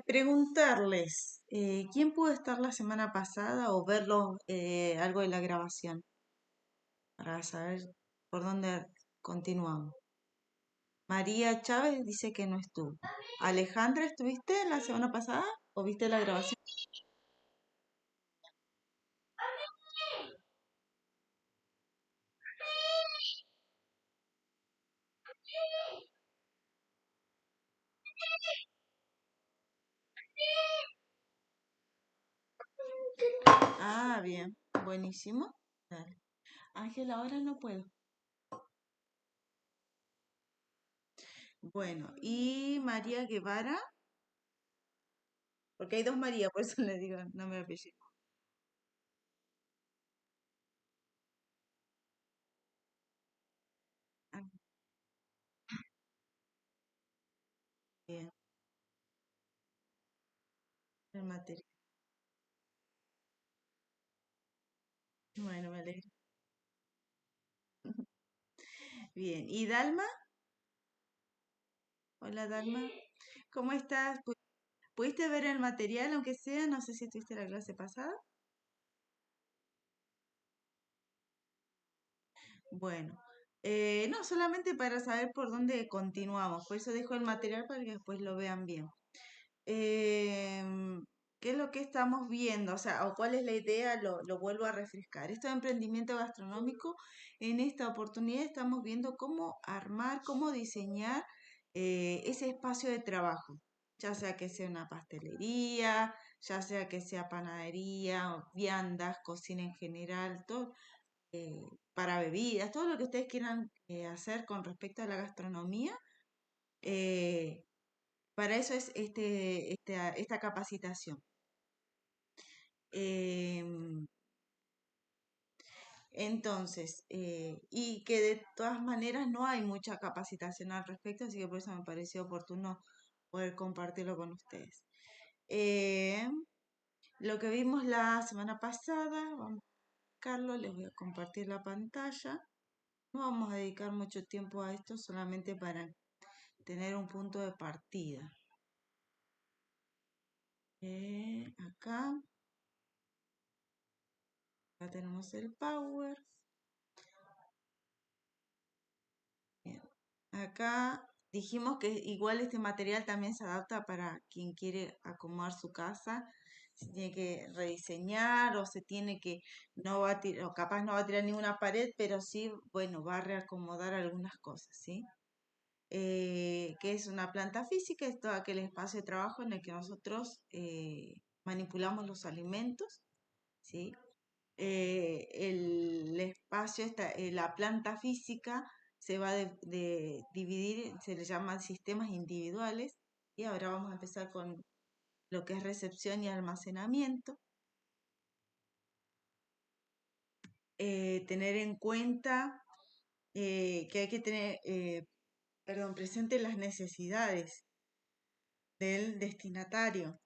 Preguntarles, ¿quién pudo estar la semana pasada o verlo algo de la grabación para saber por dónde continuamos? María Chávez dice que no estuvo. Alejandra, ¿estuviste la semana pasada o viste la grabación? Ah, bien, buenísimo. Dale. Ángela, ahora no puedo. Bueno, y María Guevara, porque hay dos María, por eso le digo, no me apellido. Ah, bien, el material. Bueno, me alegro. Bien, ¿y Dalma? Hola Dalma, ¿cómo estás? ¿Pudiste ver el material, aunque sea? No sé si estuviste la clase pasada. Bueno, no, solamente para saber por dónde continuamos, por eso dejo el material para que después lo vean bien. Em, ¿Qué es lo que estamos viendo? O sea, o cuál es la idea, lo vuelvo a refrescar. Esto de emprendimiento gastronómico, en esta oportunidad estamos viendo cómo armar, cómo diseñar ese espacio de trabajo, ya sea que sea una pastelería, ya sea que sea panadería, viandas, cocina en general, todo, para bebidas, todo lo que ustedes quieran hacer con respecto a la gastronomía. eh, para eso es esta capacitación. Em, y que de todas maneras no hay mucha capacitación al respecto, así que por eso me pareció oportuno poder compartirlo con ustedes. Em, lo que vimos la semana pasada, vamos a buscarlo, les voy a compartir la pantalla. No vamos a dedicar mucho tiempo a esto, solamente para tener un punto de partida. Acá, acá tenemos el Power. Bien. Acá dijimos que igual este material también se adapta para quien quiere acomodar su casa, si tiene que rediseñar o se tiene que, no va a tirar, o capaz no va a tirar ninguna pared, pero sí, bueno, va a reacomodar algunas cosas, ¿sí? Que es una planta física, es todo aquel espacio de trabajo en el que nosotros manipulamos los alimentos, ¿sí? El espacio, la planta física se va de dividir, se le llaman sistemas individuales, y ahora vamos a empezar con lo que es recepción y almacenamiento. Tener en cuenta que hay que tener, perdón, presente las necesidades del destinatario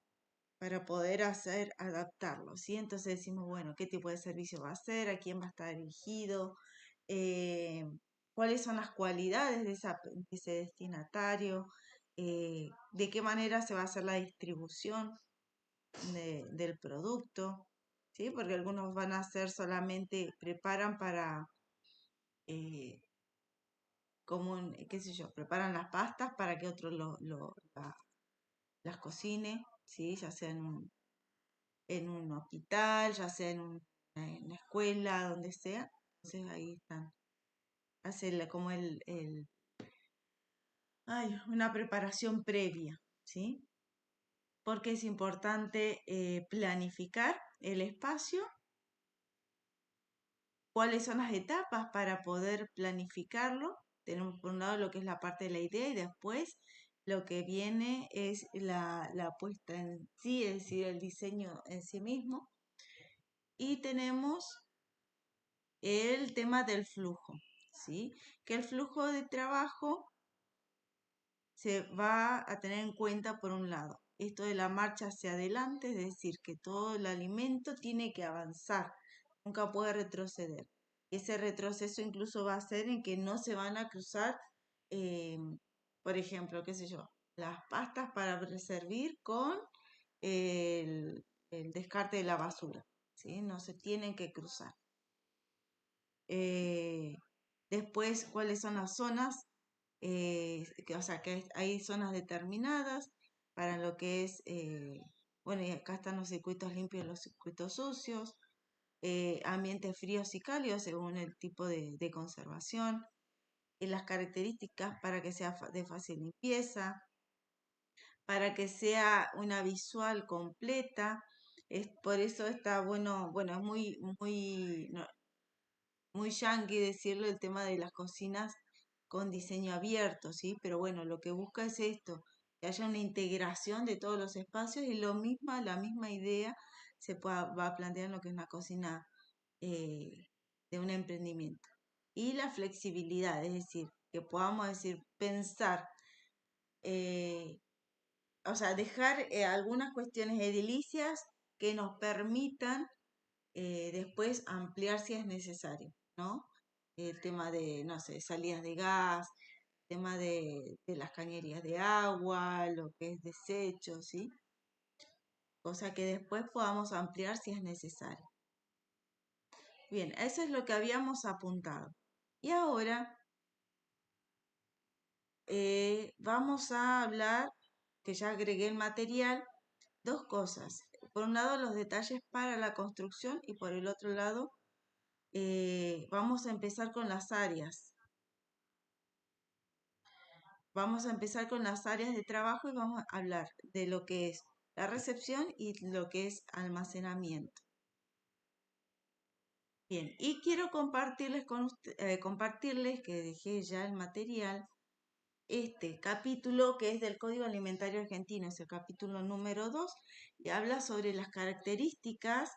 para poder hacer adaptarlo, ¿sí? Entonces decimos, bueno, ¿qué tipo de servicio va a ser? ¿A quién va a estar dirigido? Eh, ¿Cuáles son las cualidades de ese destinatario? ¿De qué manera se va a hacer la distribución del producto? ¿Sí? Porque algunos van a hacer solamente, preparan para, eh, como, qué sé yo, preparan las pastas para que otro las cocine, ¿sí? Ya sea en un hospital, ya sea en una escuela, donde sea. Entonces ahí están. Hace como una preparación previa, ¿sí? Porque es importante planificar el espacio, cuáles son las etapas para poder planificarlo. Tenemos por un lado lo que es la parte de la idea y después lo que viene es la puesta en sí, es decir, el diseño en sí mismo. Y tenemos el tema del flujo, ¿sí? Que el flujo de trabajo se va a tener en cuenta por un lado. Esto de la marcha hacia adelante, es decir, que todo el alimento tiene que avanzar, nunca puede retroceder. Ese retroceso incluso va a ser en que no se van a cruzar, eh, por ejemplo, qué sé yo, las pastas para servir con el descarte de la basura, ¿sí? No se tienen que cruzar. Eh, Después, ¿cuáles son las zonas? O sea, que hay zonas determinadas para lo que es, bueno, y acá están los circuitos limpios y los circuitos sucios, ambientes fríos y cálidos según el tipo de conservación, y las características para que sea de fácil limpieza, para que sea una visual completa. Por eso está bueno, bueno, es muy, muy yankee decirlo el tema de las cocinas con diseño abierto, ¿sí? Pero bueno, lo que busca es esto, que haya una integración de todos los espacios y la misma idea va a plantear en lo que es una cocina eh, de un emprendimiento. Y la flexibilidad, es decir, que podamos decir, pensar, eh, o sea, dejar algunas cuestiones edilicias que nos permitan después ampliar si es necesario, ¿no? El tema de, no sé, salidas de gas, tema de las cañerías de agua, lo que es desecho, ¿sí? Cosa que después podamos ampliar si es necesario. Bien, eso es lo que habíamos apuntado. Y ahora vamos a hablar, que ya agregué el material, dos cosas. Por un lado, los detalles para la construcción y por el otro lado, vamos a empezar con las áreas. Vamos a empezar con las áreas de trabajo y vamos a hablar de lo que es la recepción y lo que es almacenamiento. Bien, y quiero compartirles que dejé ya el material, este capítulo que es del Código Alimentario Argentino, es el capítulo número 2 y habla sobre las características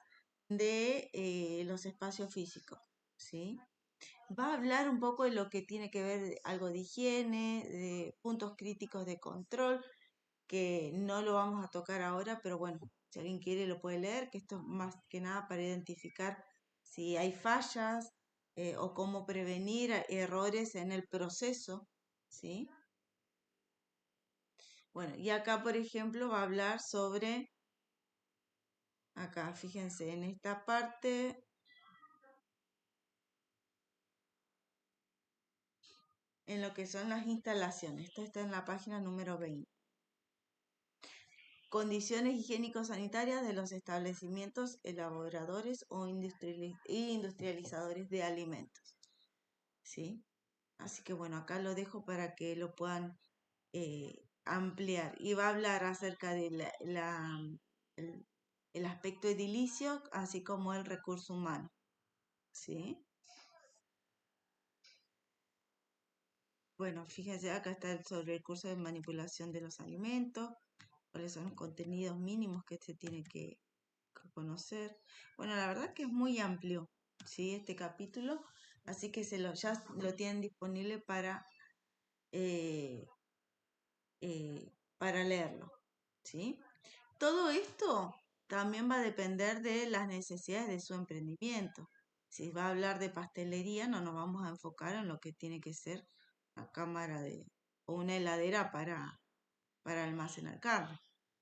de los espacios físicos, ¿sí? Va a hablar un poco de lo que tiene que ver algo de higiene, de puntos críticos de control, que no lo vamos a tocar ahora, pero bueno, si alguien quiere lo puede leer, que esto es más que nada para identificar si hay fallas o cómo prevenir errores en el proceso, ¿sí? Bueno, y acá, por ejemplo, va a hablar sobre, acá, fíjense, en esta parte, en lo que son las instalaciones. Esto está en la página número 20. Condiciones higiénico-sanitarias de los establecimientos elaboradores o industrializadores de alimentos. ¿Sí? Así que bueno, acá lo dejo para que lo puedan ampliar. Y va a hablar acerca de el, el aspecto edilicio, así como el recurso humano. ¿Sí? Bueno, fíjense, acá está sobre el curso de manipulación de los alimentos, cuáles son los contenidos mínimos que se tiene que conocer. Bueno, la verdad que es muy amplio, ¿sí? Este capítulo, así que ya lo tienen disponible eh, para leerlo, ¿sí? Todo esto también va a depender de las necesidades de su emprendimiento. Si va a hablar de pastelería, no nos vamos a enfocar en lo que tiene que ser una cámara o una heladera para almacenar carne,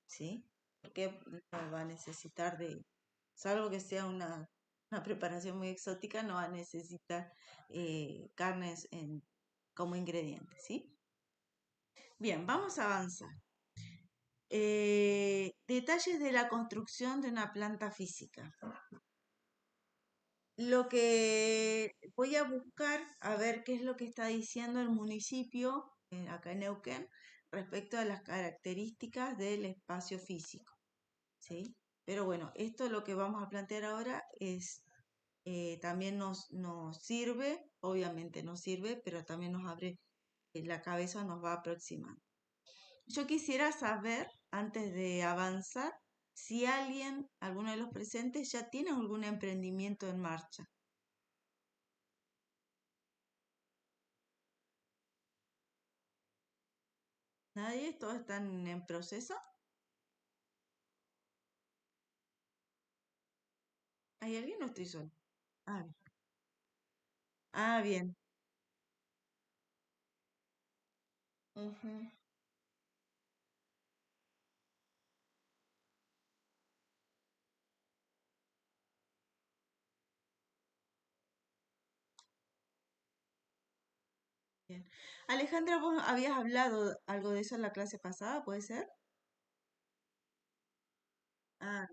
¿sí? Porque no va a necesitar salvo que sea una preparación muy exótica, no va a necesitar carnes como ingrediente, ¿sí? Bien, vamos a avanzar. Detalles de la construcción de una planta física. Lo que voy a buscar, a ver qué es lo que está diciendo el municipio, acá en Neuquén, respecto a las características del espacio físico, ¿sí? Pero bueno, esto lo que vamos a plantear ahora es, también nos sirve, obviamente nos sirve, pero también nos abre la cabeza, nos va aproximando. Yo quisiera saber, antes de avanzar, si alguno de los presentes, ya tiene algún emprendimiento en marcha. ¿Nadie? ¿Todos están en proceso? ¿Hay alguien? No estoy solo. Ah, bien. Ah, bien. Ujú. Bien. Alejandra, vos habías hablado algo de eso en la clase pasada, ¿puede ser? Ah,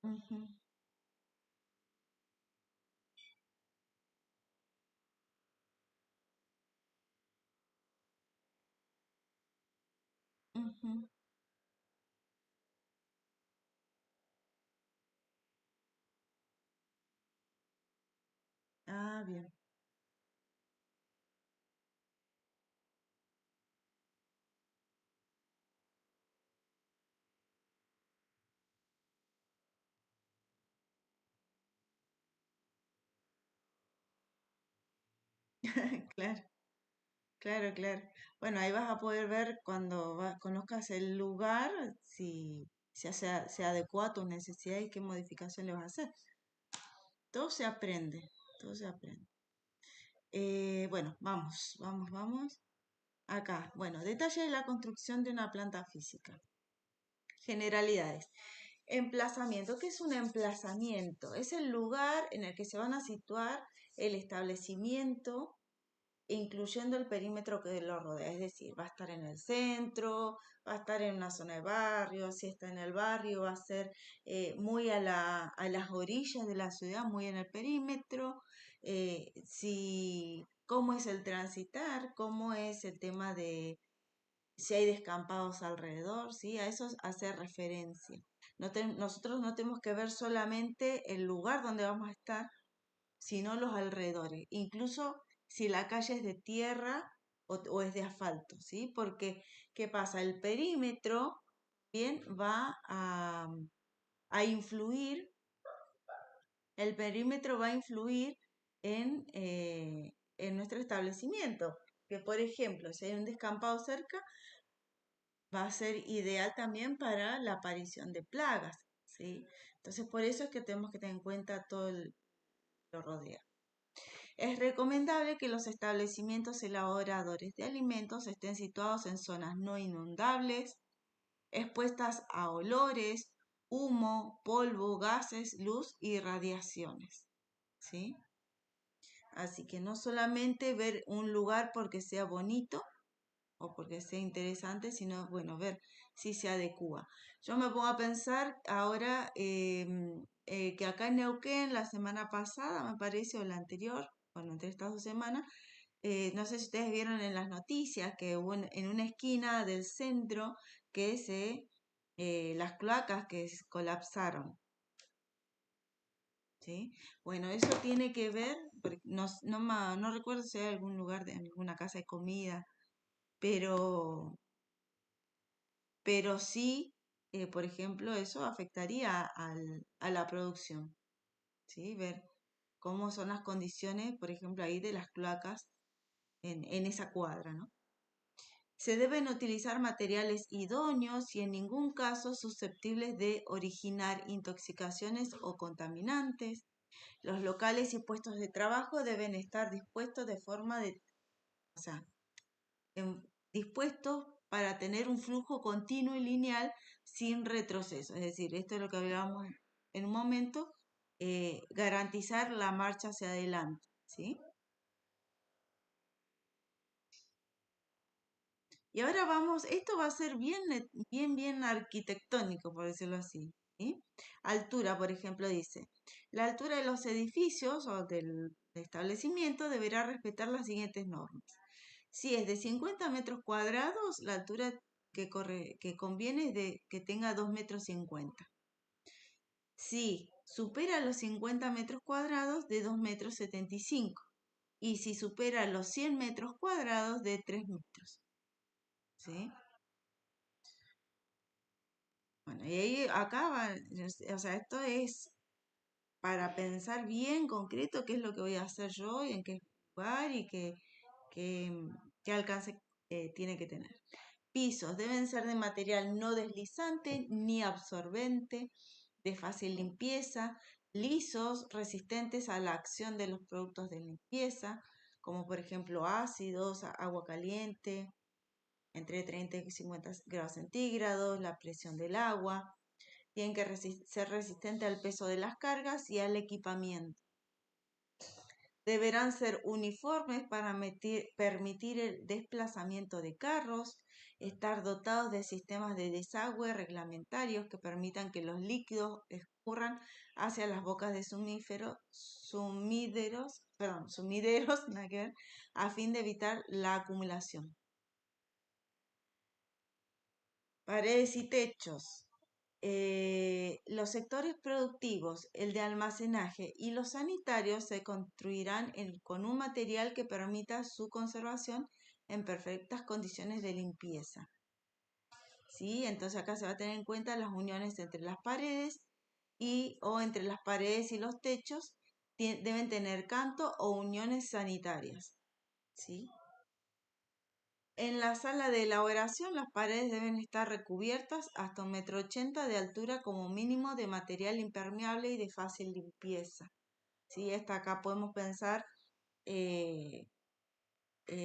ujú, ujú. Ah, bien. Claro, claro, claro. Bueno, ahí vas a poder ver cuando conozcas el lugar si se adecua a tus necesidades y qué modificación le vas a hacer. Todo se aprende, todo se aprende. Bueno, vamos. Acá, bueno, detalle de la construcción de una planta física. Generalidades. Emplazamiento. ¿Qué es un emplazamiento? Es el lugar en el que se van a situar el establecimiento, incluyendo el perímetro que lo rodea. Es decir, va a estar en el centro, va a estar en una zona de barrio, si está en el barrio, va a ser muy a las orillas de la ciudad, muy en el perímetro. Cómo es el transitar, cómo es el tema de si hay descampados alrededor, ¿sí? A eso hace referencia. Nosotros no tenemos que ver solamente el lugar donde vamos a estar, sino los alrededores, incluso si la calle es de tierra o es de asfalto, ¿sí? Porque, ¿qué pasa? El perímetro bien va a influir, el perímetro va a influir en nuestro establecimiento. Que por ejemplo, si hay un descampado cerca, va a ser ideal también para la aparición de plagas, ¿sí? Entonces, por eso es que tenemos que tener en cuenta todo lo rodea. Es recomendable que los establecimientos elaboradores de alimentos estén situados en zonas no inundables, expuestas a olores, humo, polvo, gases, luz y radiaciones, ¿sí? Así que no solamente ver un lugar porque sea bonito, o porque sea interesante, sino, bueno, ver si se adecua. Yo me pongo a pensar ahora que acá en Neuquén, la semana pasada, me parece, o la anterior, bueno, entre estas 2 semanas, no sé si ustedes vieron en las noticias que hubo en una esquina del centro que las cloacas que colapsaron. ¿Sí? Bueno, eso tiene que ver, porque no recuerdo si hay algún lugar de alguna casa de comida, pero sí, por ejemplo, eso afectaría a la producción, ¿sí? Ver cómo son las condiciones, por ejemplo, ahí de las cloacas en esa cuadra, ¿no? Se deben utilizar materiales idóneos y en ningún caso susceptibles de originar intoxicaciones o contaminantes. Los locales y puestos de trabajo deben estar dispuestos de forma de, o sea, em, dispuestos para tener un flujo continuo y lineal sin retroceso. Es decir, esto es lo que hablábamos en un momento, garantizar la marcha hacia adelante, ¿sí? Y ahora vamos, esto va a ser bien arquitectónico, por decirlo así, ¿sí? Altura, por ejemplo, dice, la altura de los edificios o del establecimiento deberá respetar las siguientes normas. Si es de 50 metros cuadrados, la altura que conviene es de que tenga 2,50 metros. Si supera los 50 metros cuadrados, de 2,75 metros. Y si supera los 100 metros cuadrados, de 3 metros. ¿Sí? Bueno, y ahí acá va, o sea, esto es para pensar bien concreto qué es lo que voy a hacer yo y en qué lugar y qué, qué alcance tiene que tener. Pisos deben ser de material no deslizante ni absorbente, de fácil limpieza, lisos, resistentes a la acción de los productos de limpieza, como por ejemplo ácidos, agua caliente, entre 30 y 50 grados centígrados, la presión del agua. Tienen que ser resistentes al peso de las cargas y al equipamiento. Deberán ser uniformes para permitir el desplazamiento de carros, estar dotados de sistemas de desagüe reglamentarios que permitan que los líquidos escurran hacia las bocas de sumideros, nada que ver, a fin de evitar la acumulación. Paredes y techos. Los sectores productivos, el de almacenaje y los sanitarios se construirán con un material que permita su conservación en perfectas condiciones de limpieza. ¿Sí? Entonces acá se va a tener en cuenta las uniones entre las paredes o entre las paredes y los techos deben tener canto o uniones sanitarias. ¿Sí? En la sala de elaboración las paredes deben estar recubiertas hasta 1,80 m de altura como mínimo de material impermeable y de fácil limpieza. ¿Sí? Acá podemos pensar eh,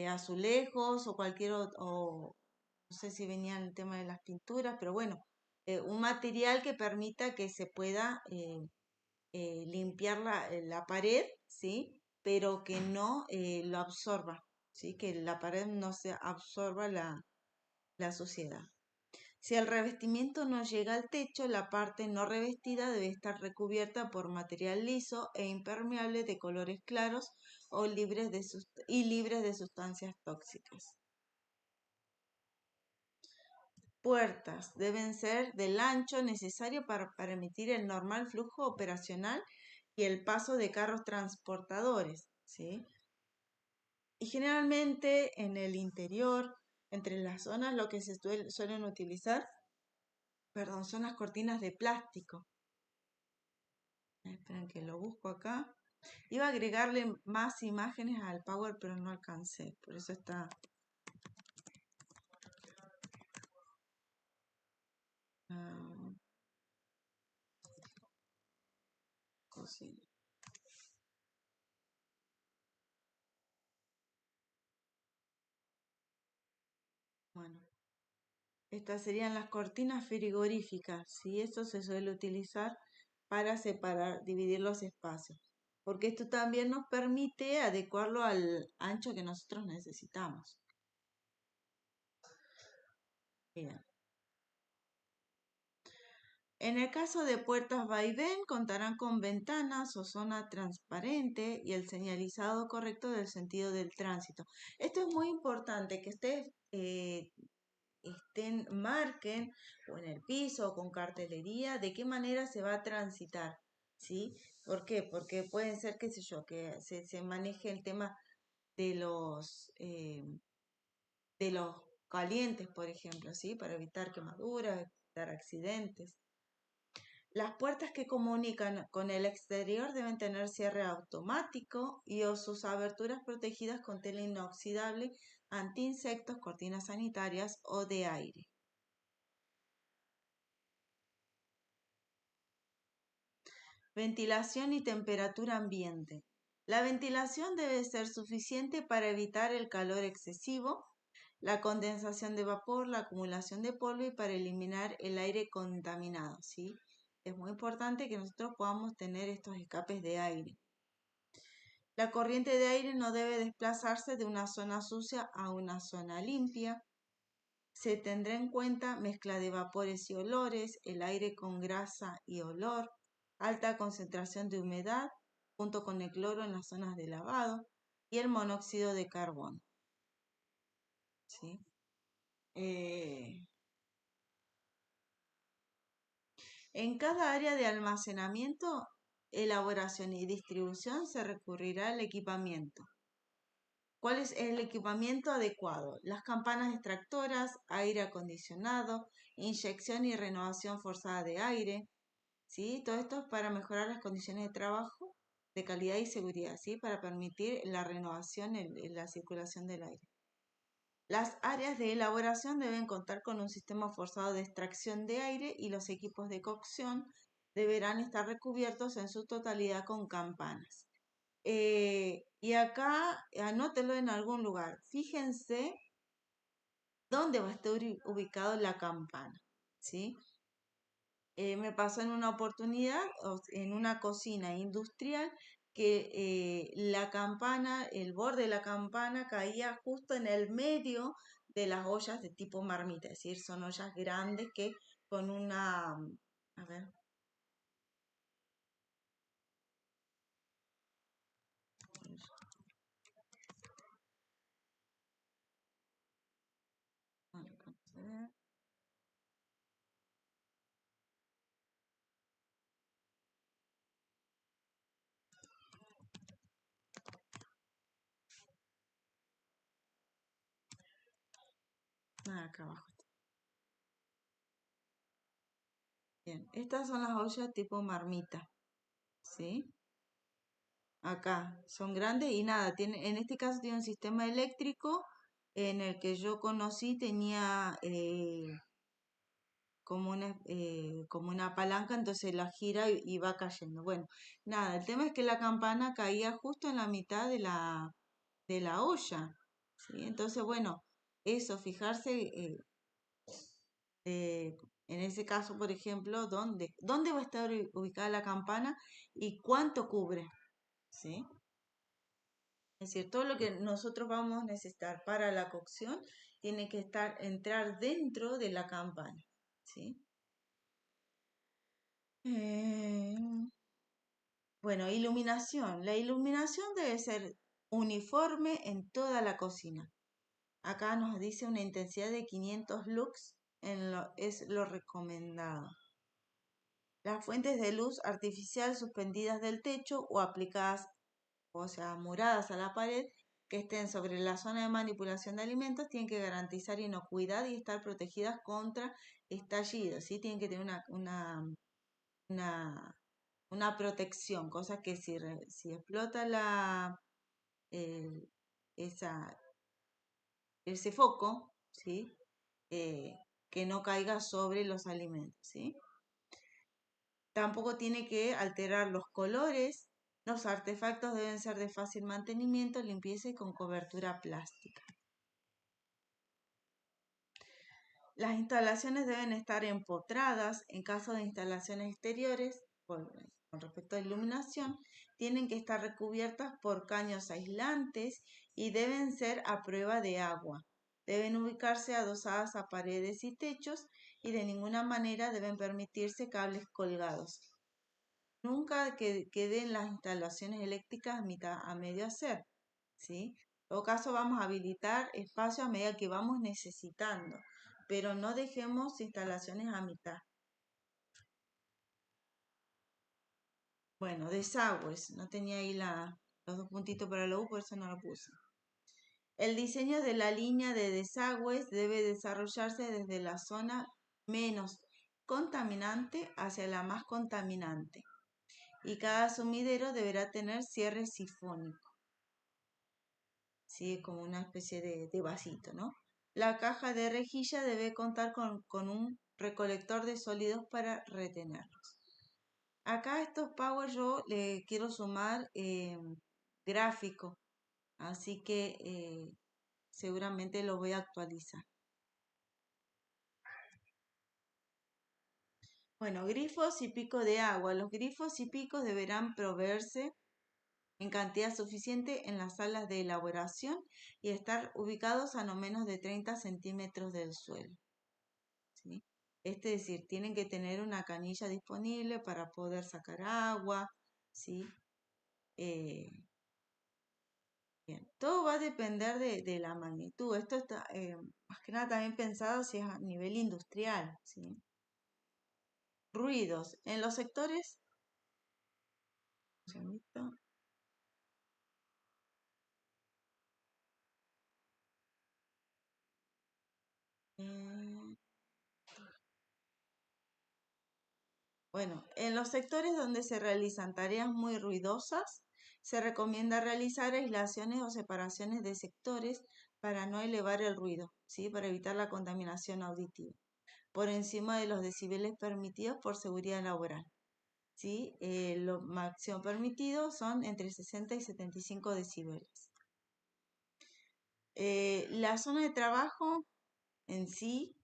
azulejos o cualquier otro, no sé si venía el tema de las pinturas, pero bueno, un material que permita que se pueda limpiar la pared, ¿sí? Pero que no lo absorba, ¿sí? Que la pared no se absorba la suciedad. Si el revestimiento no llega al techo, la parte no revestida debe estar recubierta por material liso e impermeable de colores claros o libres de sustancias tóxicas. Puertas deben ser del ancho necesario para permitir el normal flujo operacional y el paso de carros transportadores, ¿sí? Y generalmente en el interior, entre las zonas, lo que se suelen utilizar, son las cortinas de plástico. Esperen que lo busco acá. Iba a agregarle más imágenes al Power, pero no alcancé. Por eso está... cocina. Bueno, estas serían las cortinas frigoríficas, ¿sí? Esto se suele utilizar para separar, dividir los espacios, porque esto también nos permite adecuarlo al ancho que nosotros necesitamos. Bien. En el caso de puertas vaivén, contarán con ventanas o zona transparente y el señalizado correcto del sentido del tránsito. Esto es muy importante, que ustedes marquen o en el piso o con cartelería de qué manera se va a transitar, ¿sí? ¿Por qué? Porque pueden ser, qué sé yo, que se maneje el tema de los calientes, por ejemplo, ¿sí? Para evitar quemaduras, evitar accidentes. Las puertas que comunican con el exterior deben tener cierre automático y o sus aberturas protegidas con tela inoxidable, anti-insectos, cortinas sanitarias o de aire. Ventilación y temperatura ambiente. La ventilación debe ser suficiente para evitar el calor excesivo, la condensación de vapor, la acumulación de polvo y para eliminar el aire contaminado, ¿sí? Es muy importante que nosotros podamos tener estos escapes de aire. La corriente de aire no debe desplazarse de una zona sucia a una zona limpia. Se tendrá en cuenta mezcla de vapores y olores, el aire con grasa y olor, alta concentración de humedad, junto con el cloro en las zonas de lavado y el monóxido de carbono. ¿Sí? En cada área de almacenamiento, elaboración y distribución se recurrirá al equipamiento. ¿Cuál es el equipamiento adecuado? Las campanas extractoras, aire acondicionado, inyección y renovación forzada de aire, ¿sí? Todo esto es para mejorar las condiciones de trabajo, de calidad y seguridad, ¿sí? Para permitir la renovación en la circulación del aire. Las áreas de elaboración deben contar con un sistema forzado de extracción de aire y los equipos de cocción deberán estar recubiertos en su totalidad con campanas. Y acá anótelo en algún lugar. Fíjense dónde va a estar ubicado la campana, ¿sí? Me pasó en una oportunidad, en una cocina industrial, que la campana, el borde de la campana caía justo en el medio de las ollas de tipo marmita, es decir, son ollas grandes que con una, a ver, no alcanzo a ver. Acá abajo. Bien, estas son las ollas tipo marmita, ¿sí? Acá son grandes y nada, en este caso tiene un sistema eléctrico en el que yo conocí, tenía como una palanca, entonces la gira y va cayendo. Bueno, nada, el tema es que la campana caía justo en la mitad de la olla, ¿sí? Entonces, bueno, eso, fijarse en ese caso, por ejemplo, dónde va a estar ubicada la campana y cuánto cubre, ¿sí? Es decir, todo lo que nosotros vamos a necesitar para la cocción tiene que entrar dentro de la campana, ¿sí? Eh, bueno, iluminación. La iluminación debe ser uniforme en toda la cocina. Acá nos dice una intensidad de 500 lux es lo recomendado. Las fuentes de luz artificial suspendidas del techo o aplicadas, o sea, muradas a la pared, que estén sobre la zona de manipulación de alimentos, tienen que garantizar inocuidad y estar protegidas contra estallidos, ¿sí? Tienen que tener una, una protección, cosa que si explota el- esa, ese foco, ¿sí? Eh, que no caiga sobre los alimentos, ¿sí? Tampoco tiene que alterar los colores. Los artefactos deben ser de fácil mantenimiento, limpieza y con cobertura plástica. Las instalaciones deben estar empotradas. En caso de instalaciones exteriores, con respecto a iluminación, tienen que estar recubiertas por caños aislantes y deben ser a prueba de agua. Deben ubicarse adosadas a paredes y techos y de ninguna manera deben permitirse cables colgados. Nunca que queden las instalaciones eléctricas a medio hacer, ¿sí? En todo caso, vamos a habilitar espacio a medida que vamos necesitando, pero no dejemos instalaciones a mitad. Bueno, desagües, no tenía ahí los dos puntitos para la U, por eso no lo puse. El diseño de la línea de desagües debe desarrollarse desde la zona menos contaminante hacia la más contaminante y cada sumidero deberá tener cierre sifónico, ¿sí? Como una especie de vasito, ¿no? La caja de rejilla debe contar con un recolector de sólidos para retenerlos. Acá a estos power yo le quiero sumar gráfico, así que seguramente lo voy a actualizar. Bueno, grifos y pico de agua. Los grifos y picos deberán proveerse en cantidad suficiente en las salas de elaboración y estar ubicados a no menos de 30 centímetros del suelo, ¿sí? Es decir, tienen que tener una canilla disponible para poder sacar agua, ¿sí? Eh, bien, todo va a depender de la magnitud. Esto está más que nada también pensado si es a nivel industrial, ¿sí? Ruidos. En los sectores, un segundito. Eh, Bueno, en los sectores donde se realizan tareas muy ruidosas, se recomienda realizar aislaciones o separaciones de sectores para no elevar el ruido, ¿sí? Para evitar la contaminación auditiva, por encima de los decibeles permitidos por seguridad laboral, ¿sí? Lo máximo permitido son entre 60 y 75 decibeles. La zona de trabajo en sí,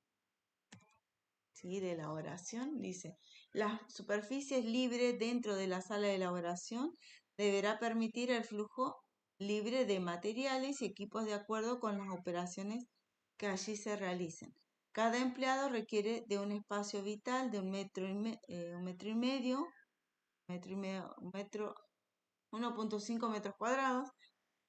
¿sí? De elaboración, dice, Las superficies libres dentro de la sala de elaboración deberá permitir el flujo libre de materiales y equipos de acuerdo con las operaciones que allí se realicen. Cada empleado requiere de un espacio vital de 1,5 metros, 1,5 metros cuadrados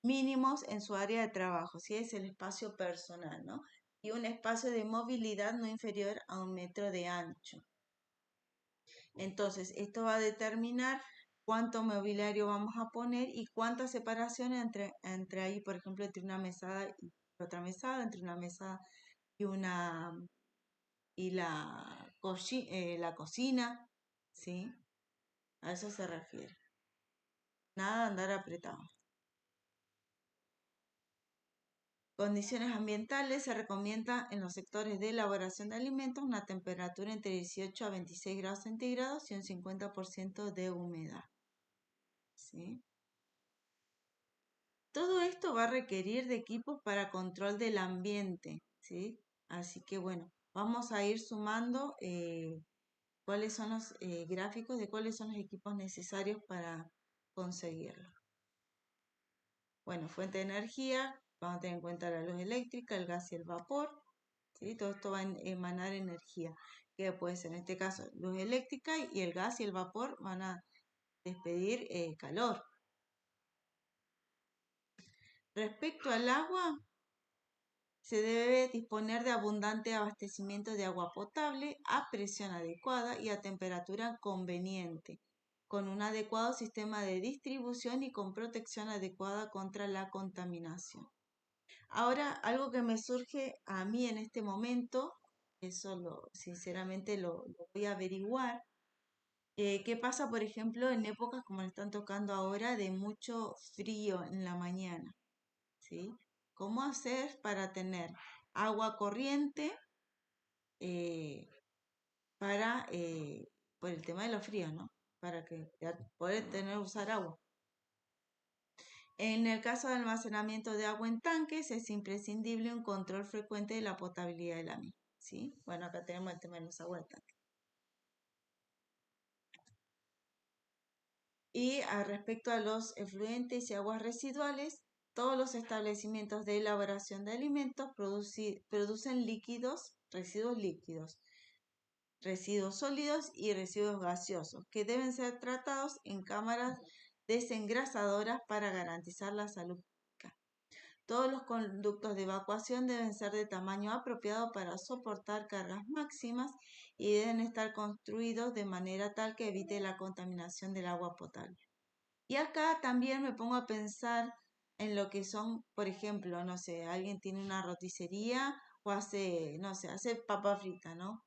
mínimos en su área de trabajo, si es el espacio personal, ¿no? Y un espacio de movilidad no inferior a 1 metro de ancho. Entonces, esto va a determinar cuánto mobiliario vamos a poner y cuánta separación entre ahí, por ejemplo, entre una mesada y otra mesada, entre una mesada y la cocina, ¿sí? A eso se refiere. Nada de andar apretado. Condiciones ambientales: se recomienda en los sectores de elaboración de alimentos una temperatura entre 18 a 26 grados centígrados y un 50% de humedad, ¿sí? Todo esto va a requerir de equipos para control del ambiente, ¿sí? Así que bueno, vamos a ir sumando cuáles son los gráficos de cuáles son los equipos necesarios para conseguirlo. Bueno, fuente de energía, vamos a tener en cuenta la luz eléctrica, el gas y el vapor, ¿sí? Todo esto va a emanar energía, que puede ser en este caso luz eléctrica, y el gas y el vapor van a despedir calor. Respecto al agua, se debe disponer de abundante abastecimiento de agua potable a presión adecuada y a temperatura conveniente, con un adecuado sistema de distribución y con protección adecuada contra la contaminación. Ahora, algo que me surge a mí en este momento, sinceramente lo voy a averiguar. ¿Qué pasa, por ejemplo, en épocas como le están tocando ahora de mucho frío en la mañana? ¿Sí? ¿Cómo hacer para tener agua corriente eh, por el tema de los fríos, ¿no? Para que poder usar agua. En el caso de almacenamiento de agua en tanques, es imprescindible un control frecuente de la potabilidad de la misma, ¿sí? Bueno, acá tenemos el tema de los agua de tanque. Y respecto a los efluentes y aguas residuales, todos los establecimientos de elaboración de alimentos producen residuos líquidos, residuos sólidos y residuos gaseosos, que deben ser tratados en cámaras desengrasadoras para garantizar la salud pública. Todos los conductos de evacuación deben ser de tamaño apropiado para soportar cargas máximas y deben estar construidos de manera tal que evite la contaminación del agua potable. Y acá también me pongo a pensar en lo que son, por ejemplo, no sé, alguien tiene una roticería o hace, no sé, hace papa frita, ¿no?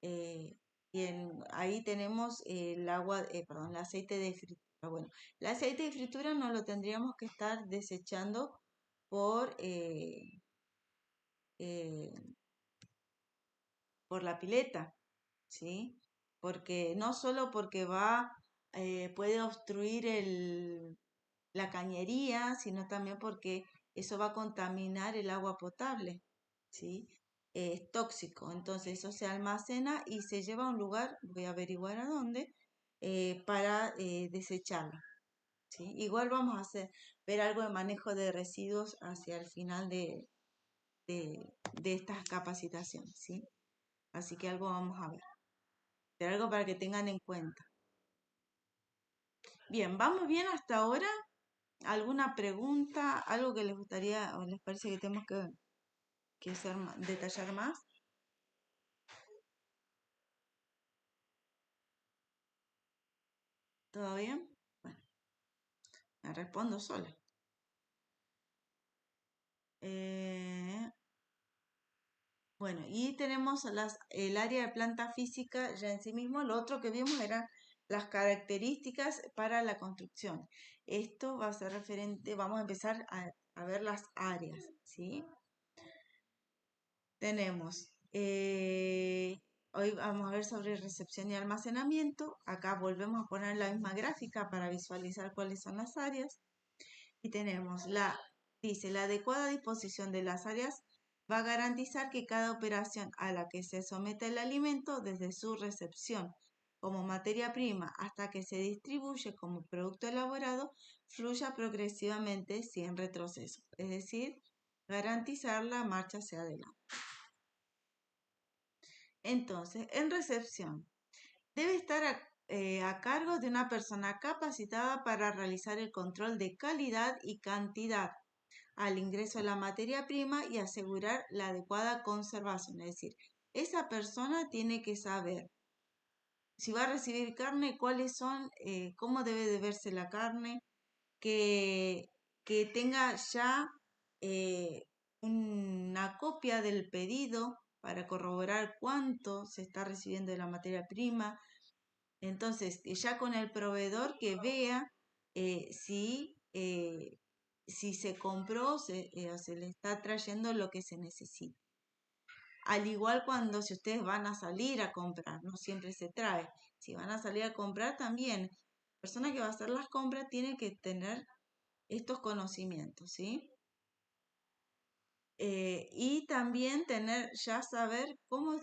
Eh, ahí tenemos el aceite de fritura. Bueno, el aceite de fritura no lo tendríamos que estar desechando por, eh, eh, por la pileta, ¿sí? Porque no solo porque puede obstruir la cañería, sino también porque eso va a contaminar el agua potable, ¿sí? Es tóxico, entonces eso se almacena y se lleva a un lugar, voy a averiguar a dónde, para desecharlo, ¿sí? Igual vamos a ver algo de manejo de residuos hacia el final de estas capacitaciones, ¿sí? Así que algo vamos a ver, pero algo para que tengan en cuenta. Bien, ¿vamos bien hasta ahora? ¿Alguna pregunta? ¿Algo que les gustaría o les parece que tenemos que detallar más? ¿Todo bien? Bueno, me respondo sola. Eh, bueno, y tenemos el área de planta física ya en sí mismo. Lo otro que vimos eran las características para la construcción. Esto va a ser referente, vamos a empezar a ver las áreas, ¿sí? Tenemos, hoy vamos a ver sobre recepción y almacenamiento. Acá volvemos a poner la misma gráfica para visualizar cuáles son las áreas. Y tenemos dice, la adecuada disposición de las áreas va a garantizar que cada operación a la que se somete el alimento, desde su recepción como materia prima hasta que se distribuye como producto elaborado, fluya progresivamente sin retroceso, es decir, garantizar la marcha hacia adelante. Entonces, en recepción, debe estar a cargo de una persona capacitada para realizar el control de calidad y cantidad al ingreso de la materia prima y asegurar la adecuada conservación. Es decir, esa persona tiene que saber si va a recibir carne, cuáles son, cómo debe de verse la carne, que, que tenga ya eh, una copia del pedido para corroborar cuánto se está recibiendo de la materia prima. Entonces, que ya con el proveedor que vea si se compró o se le está trayendo lo que se necesita. Al igual cuando si ustedes van a salir a comprar, no siempre se trae. Si van a salir a comprar también, la persona que va a hacer las compras tiene que tener estos conocimientos, ¿sí? Y también ya saber cómo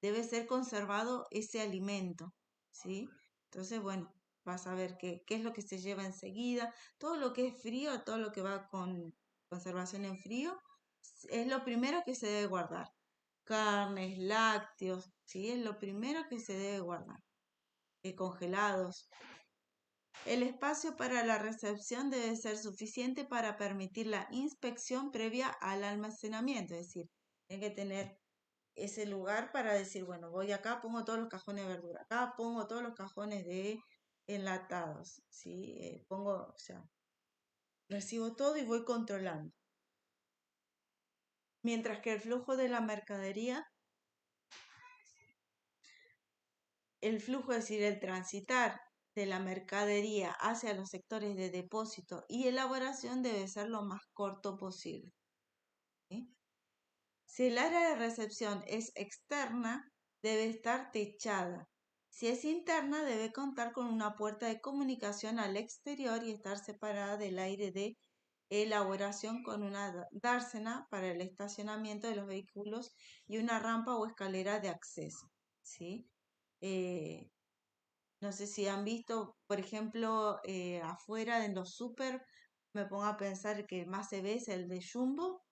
debe ser conservado ese alimento, ¿sí? Entonces, bueno, vas a ver qué es lo que se lleva enseguida. Todo lo que es frío, todo lo que va con conservación en frío, es lo primero que se debe guardar. Carnes, lácteos, ¿sí? Es lo primero que se debe guardar. Congelados. El espacio para la recepción debe ser suficiente para permitir la inspección previa al almacenamiento, es decir, tiene que tener ese lugar para decir, bueno, voy acá, pongo todos los cajones de verdura, acá pongo todos los cajones de enlatados, ¿sí? O sea, recibo todo y voy controlando. Mientras que el flujo de la mercadería, el flujo, es decir, el transitar de la mercadería hacia los sectores de depósito y elaboración debe ser lo más corto posible, ¿sí? Si el área de recepción es externa, debe estar techada. Si es interna, debe contar con una puerta de comunicación al exterior y estar separada del aire de elaboración con una dársena para el estacionamiento de los vehículos y una rampa o escalera de acceso, ¿sí? Eh, no sé si han visto, por ejemplo, afuera en los súper, me pongo a pensar que más se ve es el de Jumbo.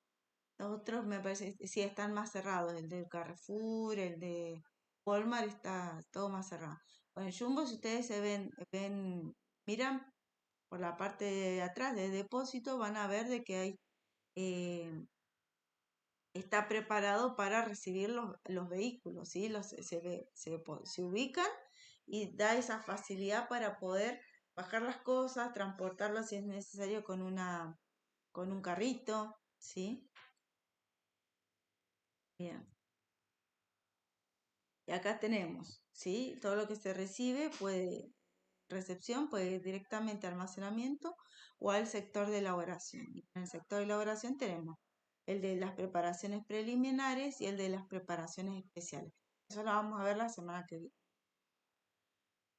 Los otros me parece que sí están más cerrados, el del Carrefour, el de Walmart está todo más cerrado. Con el Jumbo, si ustedes miran por la parte de atrás de depósito, van a ver de que eh, está preparado para recibir los vehículos, ¿sí? Se ubican y da esa facilidad para poder bajar las cosas, transportarlas si es necesario con un carrito, ¿sí? Bien. Y acá tenemos, ¿sí? Todo lo que se recibe puede ir directamente a almacenamiento o al sector de elaboración. Y en el sector de elaboración tenemos el de las preparaciones preliminares y el de las preparaciones especiales. Eso lo vamos a ver la semana que viene.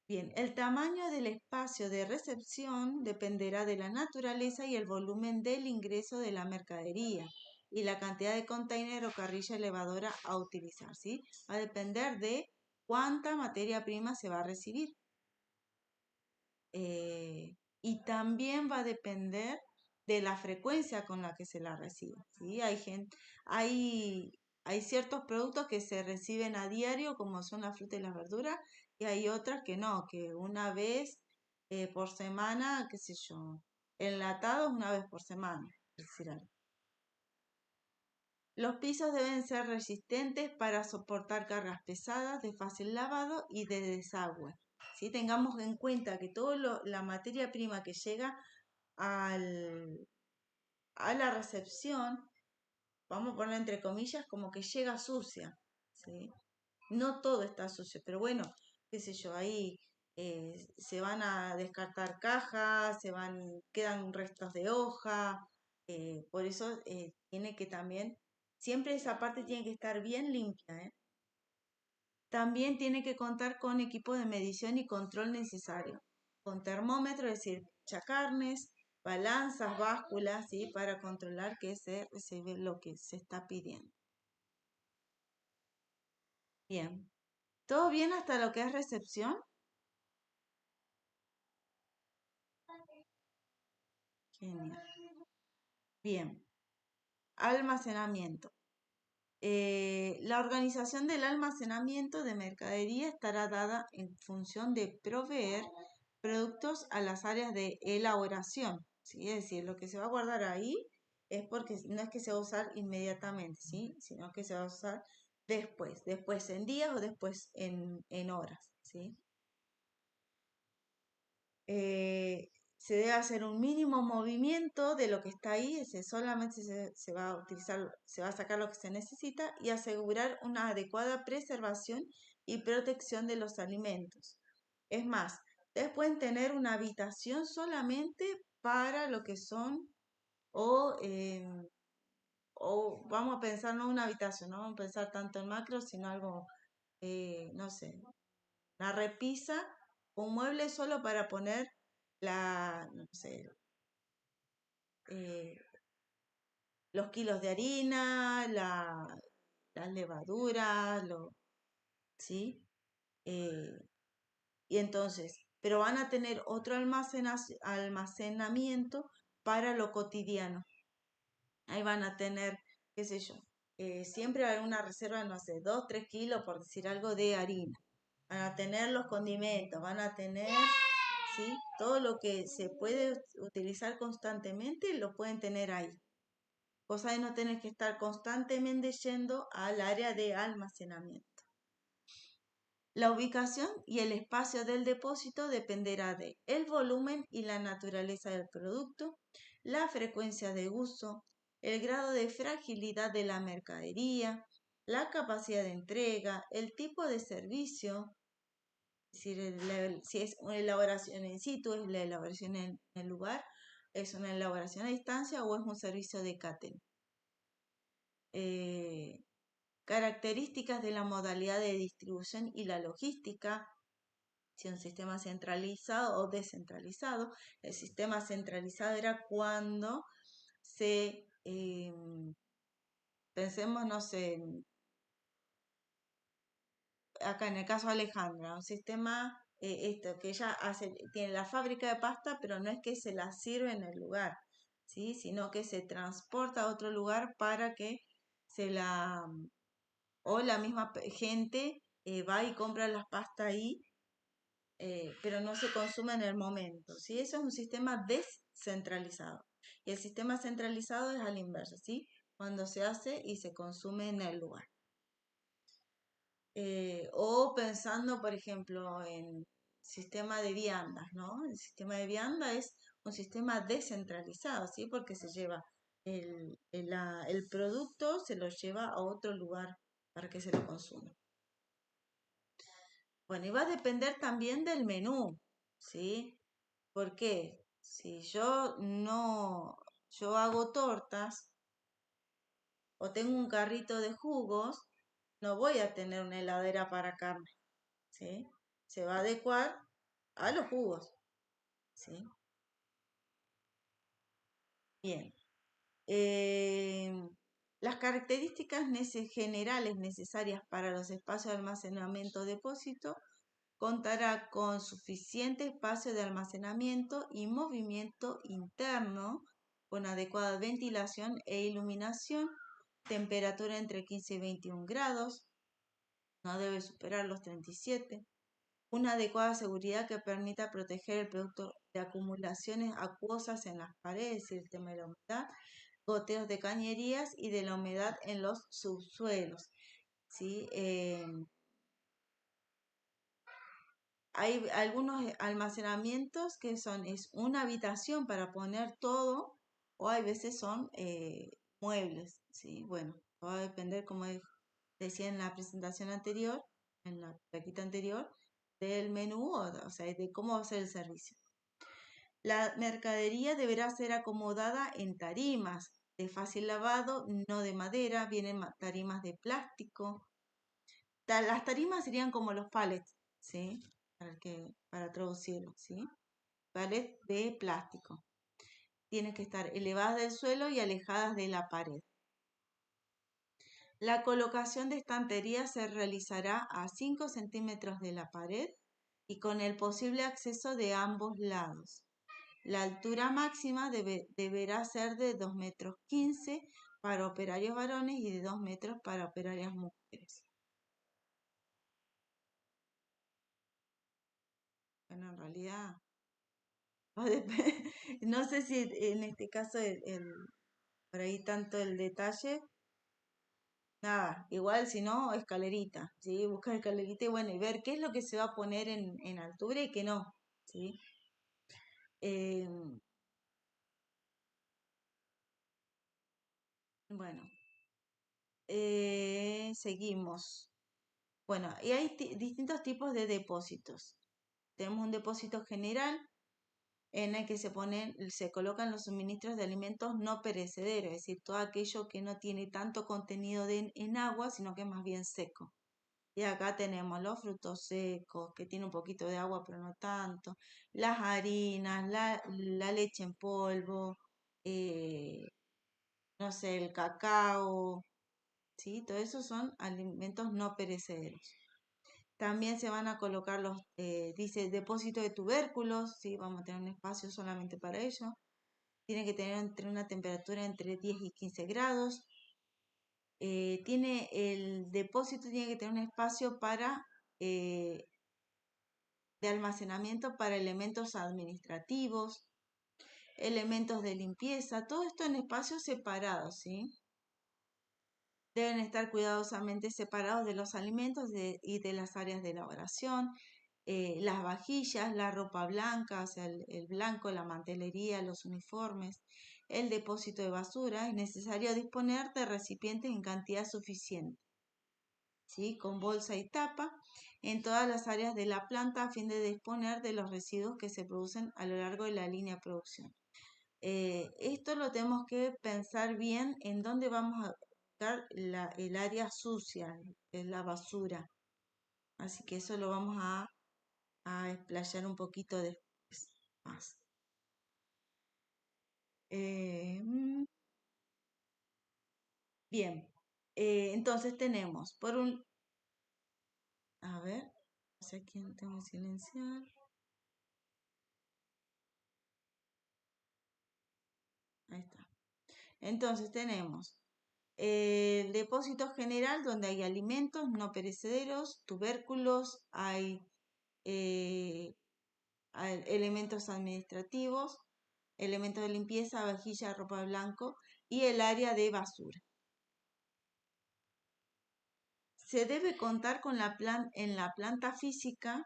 Bien, el tamaño del espacio de recepción dependerá de la naturaleza y el volumen del ingreso de la mercadería y la cantidad de container o carrilla elevadora a utilizar, ¿sí? Va a depender de cuánta materia prima se va a recibir. Y también va a depender de la frecuencia con la que se la reciba, ¿sí? Hay, hay ciertos productos que se reciben a diario, como son la fruta y las verduras, y hay otras que no, que una vez por semana, qué sé yo, enlatados una vez por semana, por decir algo. Los pisos deben ser resistentes para soportar cargas pesadas de fácil lavado y de desagüe. ¿Sí? Tengamos en cuenta que toda la materia prima que llega a la recepción, vamos a poner entre comillas, como que llega sucia. ¿Sí? No todo está sucio, pero bueno, qué sé yo, ahí se van a descartar cajas, quedan restos de hoja, por eso tiene que también, siempre esa parte tiene que estar bien limpia, ¿eh? También tiene que contar con equipo de medición y control necesario, con termómetro, es decir, carnes, balanzas, básculas, ¿sí? Para controlar que se recibe lo que se está pidiendo. Bien. ¿Todo bien hasta lo que es recepción? Genial. Bien. Almacenamiento. La organización del almacenamiento de mercadería estará dada en función de proveer productos a las áreas de elaboración, ¿sí? Es decir, lo que se va a guardar ahí es porque no es que se va a usar inmediatamente, ¿sí? Sino que se va a usar después en días o después en horas, ¿sí? Se debe hacer un mínimo movimiento de lo que está ahí, solamente se va a utilizar, se va a sacar lo que se necesita y asegurar una adecuada preservación y protección de los alimentos. Es más, ustedes pueden tener una habitación solamente para lo que son, o, o vamos a pensar no una habitación, no vamos a pensar tanto en macro, sino algo, no sé, una repisa, un mueble solo para poner no sé, eh, los kilos de harina, las levaduras, ¿sí? Eh, y entonces, pero van a tener otro almacenamiento para lo cotidiano. Ahí van a tener, qué sé yo, siempre hay una reserva, no sé, 2, 3 kilos, por decir algo, de harina. Van a tener los condimentos, van a tener, ¿sí? Todo lo que se puede utilizar constantemente, lo pueden tener ahí. Cosa de no tener que estar constantemente yendo al área de almacenamiento. La ubicación y el espacio del depósito dependerá de el volumen y la naturaleza del producto, la frecuencia de uso, el grado de fragilidad de la mercadería, la capacidad de entrega, el tipo de servicio, es decir, si es una elaboración in situ, es la elaboración en el lugar, es una elaboración a distancia o es un servicio de catering. Características de la modalidad de distribución y la logística, si un sistema centralizado o descentralizado. El sistema centralizado era cuando pensemos, no sé, acá en el caso de Alejandra, un sistema, que ella tiene la fábrica de pasta, pero no es que se la sirve en el lugar, ¿sí? Sino que se transporta a otro lugar para que se la, o la misma gente va y compra las pastas ahí, pero no se consume en el momento, ¿sí? Eso es un sistema descentralizado. Y el sistema centralizado es a la inversa, ¿sí? Cuando se hace y se consume en el lugar. O pensando, por ejemplo, en sistema de viandas, ¿no? El sistema de vianda es un sistema descentralizado, ¿sí? Porque se lleva el producto, se lo lleva a otro lugar para que se lo consuma. Bueno, y va a depender también del menú, ¿sí? ¿Por qué? Si yo no, yo hago tortas o tengo un carrito de jugos, no voy a tener una heladera para carne, ¿sí? Se va a adecuar a los jugos, ¿sí? Bien. Eh, las características generales necesarias para los espacios de almacenamiento depósito contará con suficiente espacio de almacenamiento y movimiento interno, con adecuada ventilación e iluminación, temperatura entre 15 y 21 grados, no debe superar los 37, una adecuada seguridad que permita proteger el producto de acumulaciones acuosas en las paredes, el tema de la humedad, goteos de cañerías y de la humedad en los subsuelos, ¿sí? Hay algunos almacenamientos que es una habitación para poner todo, o hay veces son muebles, ¿sí? Bueno, va a depender, como decía en la presentación anterior, en la plaquita anterior, del menú, o sea, de cómo va a ser el servicio. La mercadería deberá ser acomodada en tarimas de fácil lavado, no de madera, vienen tarimas de plástico. Las tarimas serían como los pallets, ¿sí? Para traducirlo, ¿sí? Pallets de plástico. tienen que estar elevadas del suelo y alejadas de la pared. La colocación de estanterías se realizará a 5 centímetros de la pared y con el posible acceso de ambos lados. La altura máxima deberá ser de 2,15 m para operarios varones y de 2 metros para operarias mujeres. Bueno, en realidad, no sé si en este caso por ahí tanto el detalle. Nada, igual si no, escalerita, ¿sí? Buscar escalerita y bueno, y ver qué es lo que se va a poner en altura y qué no, ¿sí? Em, bueno, seguimos. Bueno, y hay distintos tipos de depósitos. Tenemos un depósito general en el que se colocan los suministros de alimentos no perecederos, es decir, todo aquello que no tiene tanto contenido en agua, sino que es más bien seco. Y acá tenemos los frutos secos, que tiene un poquito de agua, pero no tanto, las harinas, la leche en polvo, eh, no sé, el cacao, ¿sí? Todo eso son alimentos no perecederos. También se van a colocar dice, depósito de tubérculos, ¿sí? Vamos a tener un espacio solamente para ello. Tiene que tener entre una temperatura entre 10 y 15 grados. El depósito tiene que tener un espacio eh, de almacenamiento para elementos administrativos, elementos de limpieza, todo esto en espacios separados, ¿sí? Deben estar cuidadosamente separados de los alimentos y de las áreas de elaboración, las vajillas, la ropa blanca, o sea, el blanco, la mantelería, los uniformes, el depósito de basura. Es necesario disponer de recipientes en cantidad suficiente, ¿sí? Con bolsa y tapa en todas las áreas de la planta a fin de disponer de los residuos que se producen a lo largo de la línea de producción. Esto lo tenemos que pensar bien en dónde vamos a buscar el área sucia, que es la basura. Así que eso lo vamos a explayar un poquito después más. Mm, bien, entonces tenemos por un... A ver, no sé quién tengo que silenciar. Ahí está. Entonces tenemos el depósito general donde hay alimentos no perecederos, tubérculos, eh, hay elementos administrativos, elementos de limpieza, vajilla, ropa blanco y el área de basura. Se debe contar con en la planta física.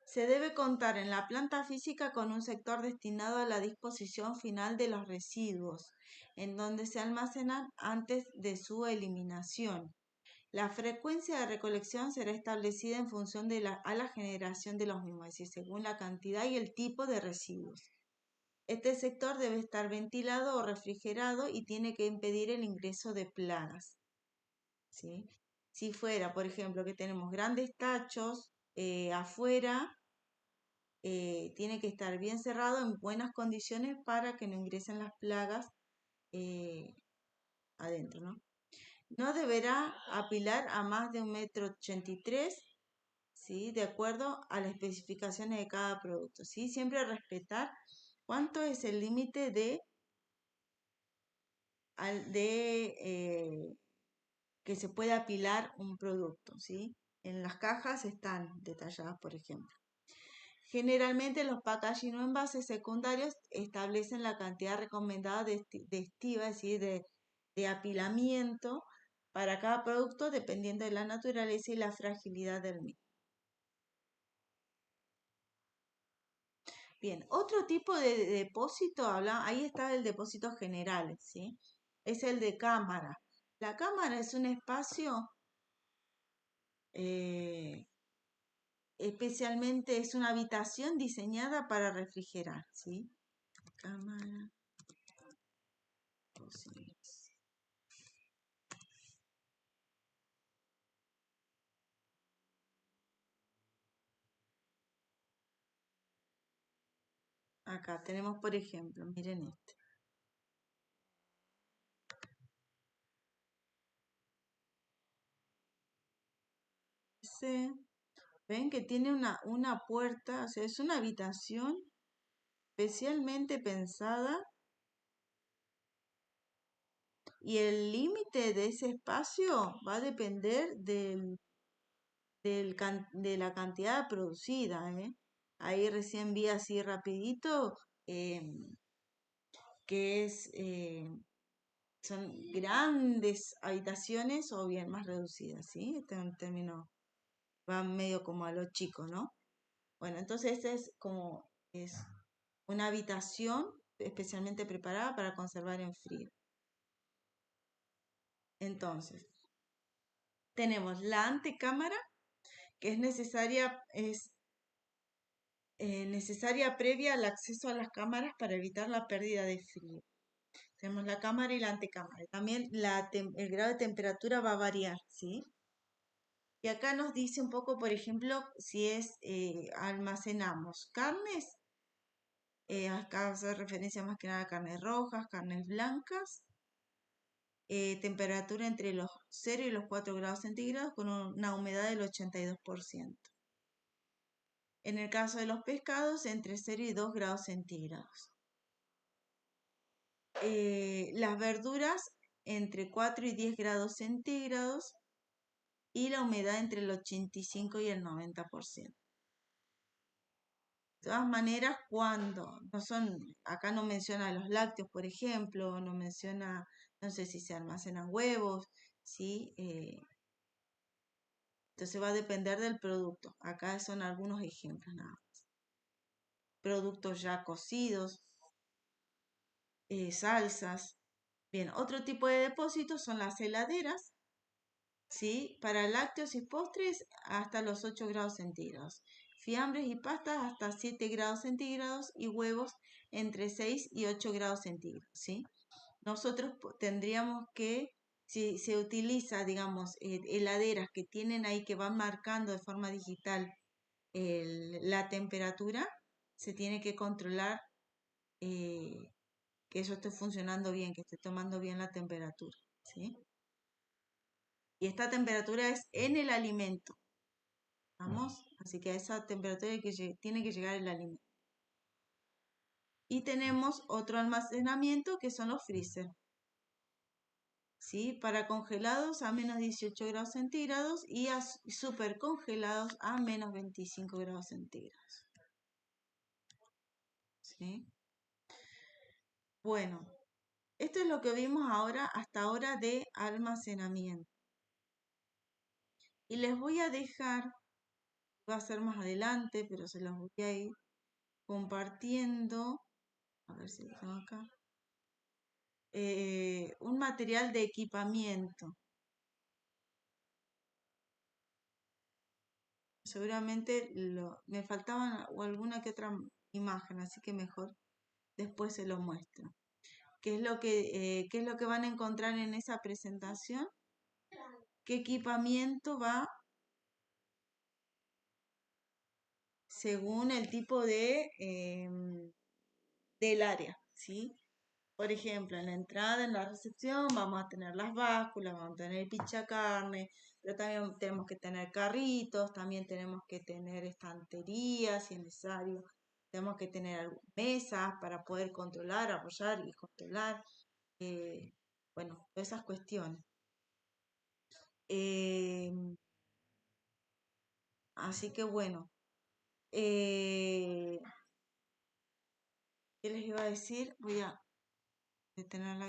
Se debe contar en la planta física con un sector destinado a la disposición final de los residuos, en donde se almacenan antes de su eliminación. La frecuencia de recolección será establecida en función de a la generación de los mismos, es decir, según la cantidad y el tipo de residuos. Este sector debe estar ventilado o refrigerado y tiene que impedir el ingreso de plagas, ¿sí? Si fuera, por ejemplo, que tenemos grandes tachos afuera, tiene que estar bien cerrado en buenas condiciones para que no ingresen las plagas eh, adentro, ¿no? No deberá apilar a más de 1,83 m, ¿sí? De acuerdo a las especificaciones de cada producto, ¿sí? Siempre respetar cuánto es el límite que se puede apilar un producto, ¿sí? En las cajas están detalladas, por ejemplo. Generalmente los packaging o envases secundarios establecen la cantidad recomendada de estiva, es decir, de apilamiento para cada producto dependiendo de la naturaleza y la fragilidad del mismo. Bien, otro tipo de depósito, ahí está el depósito general, ¿sí? Es el de cámara. La cámara es un espacio, eh, especialmente es una habitación diseñada para refrigerar, ¿sí? Cámara. Acá tenemos, por ejemplo, miren este. Ven que tiene una puerta, o sea, es una habitación especialmente pensada y el límite de ese espacio va a depender de la cantidad producida, ¿eh? Ahí recién vi así rapidito que son grandes habitaciones o bien más reducidas, ¿sí? Este es un término, va medio como a lo chico, ¿no? Bueno, entonces esta es una habitación especialmente preparada para conservar en frío. Entonces, tenemos la antecámara, que es necesaria previa al acceso a las cámaras para evitar la pérdida de frío. Tenemos la cámara y la antecámara. También el grado de temperatura va a variar, ¿sí? Y acá nos dice un poco, por ejemplo, si almacenamos carnes, acá hace referencia más que nada a carnes rojas, carnes blancas, temperatura entre los 0 y los 4 grados centígrados con una humedad del 82%. En el caso de los pescados, entre 0 y 2 grados centígrados. Las verduras entre 4 y 10 grados centígrados y la humedad entre el 85 y el 90%. De todas maneras, cuando no son, acá no menciona los lácteos, por ejemplo, no menciona, no sé si se almacenan huevos, ¿sí? Entonces va a depender del producto. Acá son algunos ejemplos nada más. Productos ya cocidos, salsas. Bien, otro tipo de depósitos son las heladeras, ¿sí? Para lácteos y postres hasta los 8 grados centígrados. Fiambres y pastas hasta 7 grados centígrados y huevos entre 6 y 8 grados centígrados, ¿sí? Nosotros tendríamos que, si se utiliza, digamos, heladeras que tienen ahí que van marcando de forma digital la temperatura, se tiene que controlar que eso esté funcionando bien, que esté tomando bien la temperatura, ¿sí? Y esta temperatura es en el alimento, ¿vamos? Así que a esa temperatura tiene que llegar el alimento. Y tenemos otro almacenamiento que son los freezer, ¿sí? Para congelados a menos 18 grados centígrados y super congelados a menos 25 grados centígrados, ¿sí? Bueno, esto es lo que vimos hasta ahora de almacenamiento. Y les voy a dejar, va a ser más adelante, pero se los voy a ir compartiendo, a ver si lo tengo acá, un material de equipamiento. Seguramente me faltaban alguna que otra imagen, así que mejor después se lo muestro. ¿Qué es lo que van a encontrar en esa presentación? ¿Qué equipamiento va según el tipo del área, ¿sí? Por ejemplo, en la entrada, en la recepción, vamos a tener las básculas, vamos a tener el pichacarne, pero también tenemos que tener carritos, también tenemos que tener estanterías si es necesario, tenemos que tener mesas para poder controlar, apoyar y controlar, bueno, todas esas cuestiones. Eh, Así que bueno, ¿qué les iba a decir? Voy a detener la